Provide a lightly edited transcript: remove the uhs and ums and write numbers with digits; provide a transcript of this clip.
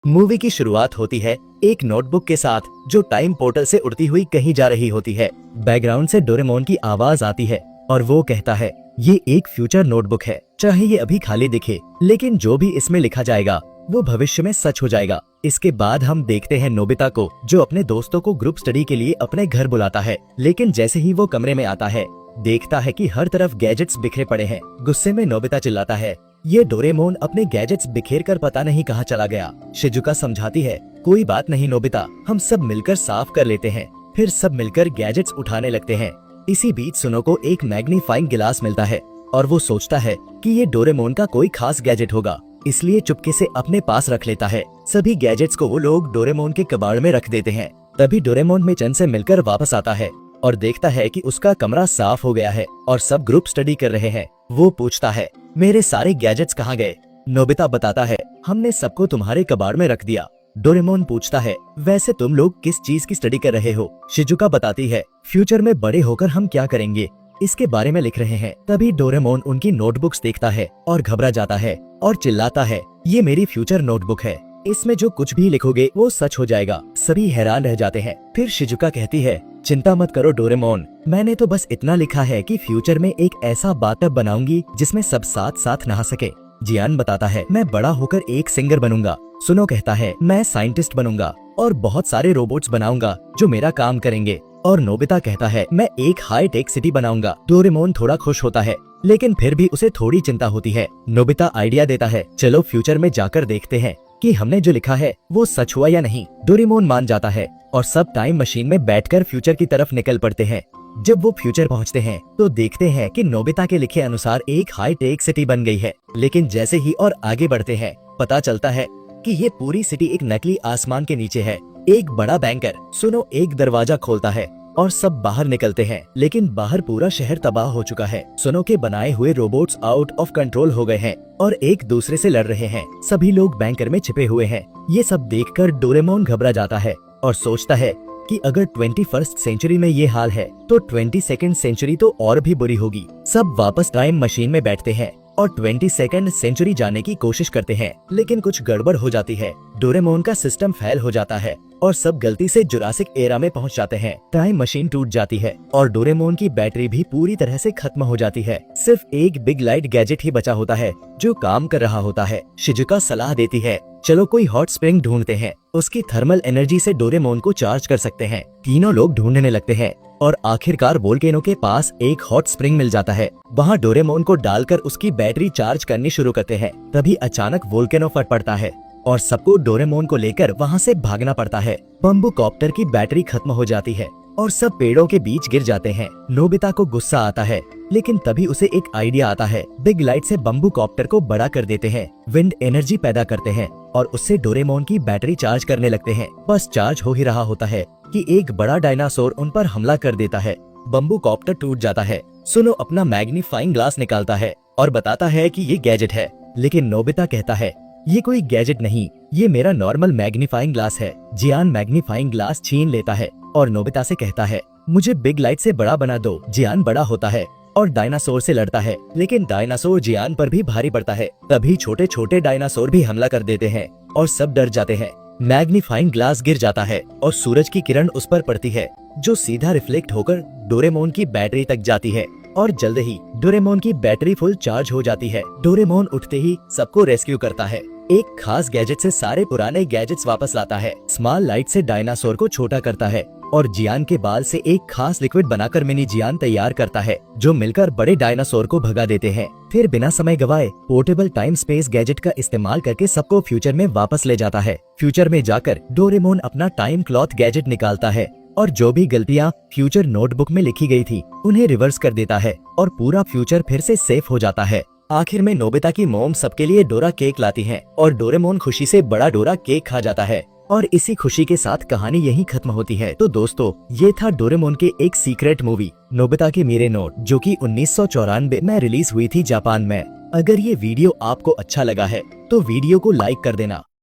Movie की शुरुआत होती है एक नोटबुक के साथ जो टाइम पोर्टल से उड़ती हुई कहीं जा रही होती है। बैकग्राउंड से डोरेमोन की आवाज आती है और वो कहता है ये एक फ्यूचर नोटबुक है, चाहे ये अभी खाली दिखे लेकिन जो भी इसमें लिखा जाएगा वो भविष्य में सच हो जाएगा। इसके बाद हम देखते हैं नोबिता को जो अपने दोस्तों को ग्रुप स्टडी के लिए अपने घर बुलाता है, लेकिन जैसे ही वो कमरे में आता है देखता है कि हर तरफ गैजेट्स बिखरे पड़े हैं। गुस्से में नोबिता चिल्लाता है ये डोरेमोन अपने गैजेट्स बिखेर कर पता नहीं कहाँ चला गया। शिजुका समझाती है कोई बात नहीं नोबिता, हम सब मिलकर साफ कर लेते हैं। फिर सब मिलकर गैजेट्स उठाने लगते हैं। इसी बीच सुनो को एक मैग्नीफाइंग गिलास मिलता है और वो सोचता है कि ये डोरेमोन का कोई खास गैजेट होगा, इसलिए चुपके से अपने पास रख लेता है। सभी गैजेट्स को वो लोग डोरेमोन के कबाड़ में रख देते हैं। तभी डोरेमोन मिचन से मिलकर वापस आता है और देखता है कि उसका कमरा साफ हो गया है और सब ग्रुप स्टडी कर रहे हैं। वो पूछता है मेरे सारे गैजेट्स कहाँ गए? नोबिता बताता है हमने सबको तुम्हारे कबाड़ में रख दिया। डोरेमोन पूछता है वैसे तुम लोग किस चीज की स्टडी कर रहे हो? शिजुका बताती है फ्यूचर में बड़े होकर हम क्या करेंगे इसके बारे में लिख रहे हैं। तभी डोरेमोन उनकी नोटबुक्स देखता है और घबरा जाता है और चिल्लाता है ये मेरी फ्यूचर नोटबुक है, इसमें जो कुछ भी लिखोगे वो सच हो जाएगा। सभी हैरान रह जाते हैं। फिर शिजुका कहती है चिंता मत करो डोरेमोन, मैंने तो बस इतना लिखा है कि फ्यूचर में एक ऐसा बाथटब बनाऊंगी जिसमें सब साथ साथ नहा सके। जियान बताता है मैं बड़ा होकर एक सिंगर बनूंगा। सुनो कहता है मैं साइंटिस्ट बनूंगा और बहुत सारे रोबोट्स बनाऊंगा जो मेरा काम करेंगे। और नोबिता कहता है मैं एक हाई टेक सिटी बनाऊंगा। डोरेमोन थोड़ा खुश होता है लेकिन फिर भी उसे थोड़ी चिंता होती है। नोबिता आइडिया देता है चलो फ्यूचर में जाकर देखते हैं कि हमने जो लिखा है वो सच हुआ या नहीं। डोरेमोन मान जाता है और सब टाइम मशीन में बैठकर फ्यूचर की तरफ निकल पड़ते हैं। जब वो फ्यूचर पहुंचते हैं तो देखते हैं कि नोबिता के लिखे अनुसार एक हाई टेक सिटी बन गई है, लेकिन जैसे ही और आगे बढ़ते हैं पता चलता है कि ये पूरी सिटी एक नकली आसमान के नीचे है। एक बड़ा बैंकर सुनो एक दरवाजा खोलता है और सब बाहर निकलते हैं, लेकिन बाहर पूरा शहर तबाह हो चुका है। सुनो के बनाए हुए रोबोट्स आउट ऑफ कंट्रोल हो गए हैं और एक दूसरे से लड़ रहे हैं। सभी लोग बैंकर में छिपे हुए हैं। ये सब देखकर डोरेमोन घबरा जाता है और सोचता है कि अगर 21st सेंचुरी में ये हाल है तो 22nd सेंचुरी तो और भी बुरी होगी। सब वापस टाइम मशीन में बैठते हैं और 22nd सेंचुरी जाने की कोशिश करते हैं, लेकिन कुछ गड़बड़ हो जाती है। डोरेमोन का सिस्टम फेल हो जाता है और सब गलती से जुरासिक एरा में पहुंच जाते हैं। टाइम मशीन टूट जाती है और डोरेमोन की बैटरी भी पूरी तरह से खत्म हो जाती है। सिर्फ एक बिग लाइट गैजेट ही बचा होता है जो काम कर रहा होता है। शिजुका सलाह देती है चलो कोई हॉट स्प्रिंग ढूंढते हैं, उसकी थर्मल एनर्जी से डोरेमोन को चार्ज कर सकते हैं। तीनों लोग ढूंढने लगते हैं और आखिरकार वोल्केनो के पास एक हॉट स्प्रिंग मिल जाता है। वहाँ डोरेमोन को डालकर उसकी बैटरी चार्ज करनी शुरू करते हैं। तभी अचानक वोल्केनो फट पड़ता है और सबको डोरेमोन को लेकर वहाँ से भागना पड़ता है। बम्बू कॉप्टर की बैटरी खत्म हो जाती है और सब पेड़ों के बीच गिर जाते हैं। नोबिता को गुस्सा आता है लेकिन तभी उसे एक आइडिया आता है। बिग लाइट से बम्बू कॉप्टर को बड़ा कर देते हैं, विंड एनर्जी पैदा करते हैं और उससे डोरेमोन की बैटरी चार्ज करने लगते हैं। बस चार्ज हो ही रहा होता है कि एक बड़ा डायनासोर उन पर हमला कर देता है। बम्बू कॉप्टर टूट जाता है। सुनो अपना मैग्नीफाइंग ग्लास निकालता है और बताता है कि ये गैजेट है, लेकिन नोबिता कहता है ये कोई गैजेट नहीं, ये मेरा नॉर्मल मैग्नीफाइंग ग्लास है। जियान मैग्नीफाइंग ग्लास छीन लेता है और नोबिता से कहता है मुझे बिग लाइट से बड़ा बना दो। जियान बड़ा होता है और डायनासोर से लड़ता है, लेकिन डायनासोर जियान पर भी भारी पड़ता है। तभी छोटे छोटे डायनासोर भी हमला कर देते हैं और सब डर जाते हैं। मैग्नीफाइंग ग्लास गिर जाता है और सूरज की किरण उस पर पड़ती है जो सीधा रिफ्लेक्ट होकर डोरेमोन की बैटरी तक जाती है और जल्द ही डोरेमोन की बैटरी फुल चार्ज हो जाती है। डोरेमोन उठते ही सबको रेस्क्यू करता है। एक खास गैजेट से सारे पुराने गैजेट्स वापस लाता है। स्मॉल लाइट से डायनासोर को छोटा करता है और जियान के बाल से एक खास लिक्विड बनाकर मिनी जियान तैयार करता है जो मिलकर बड़े डायनासोर को भगा देते हैं। फिर बिना समय गवाए पोर्टेबल टाइम स्पेस गैजेट का इस्तेमाल करके सबको फ्यूचर में वापस ले जाता है। फ्यूचर में जाकर डोरेमोन अपना टाइम क्लॉथ गैजेट निकालता है और जो भी गलतियाँ फ्यूचर नोटबुक में लिखी गई थी उन्हें रिवर्स कर देता है और पूरा फ्यूचर फिर से सेफ हो जाता है। आखिर में नोबिता की मॉम सबके लिए डोरा केक लाती हैं और डोरेमोन खुशी से बड़ा डोरा केक खा जाता है और इसी खुशी के साथ कहानी यहीं खत्म होती है। तो दोस्तों ये था डोरेमोन के एक सीक्रेट मूवी नोबिता के मेरे नोट, जो कि 1994 में रिलीज हुई थी जापान में। अगर ये वीडियो आपको अच्छा लगा है तो वीडियो को लाइक कर देना।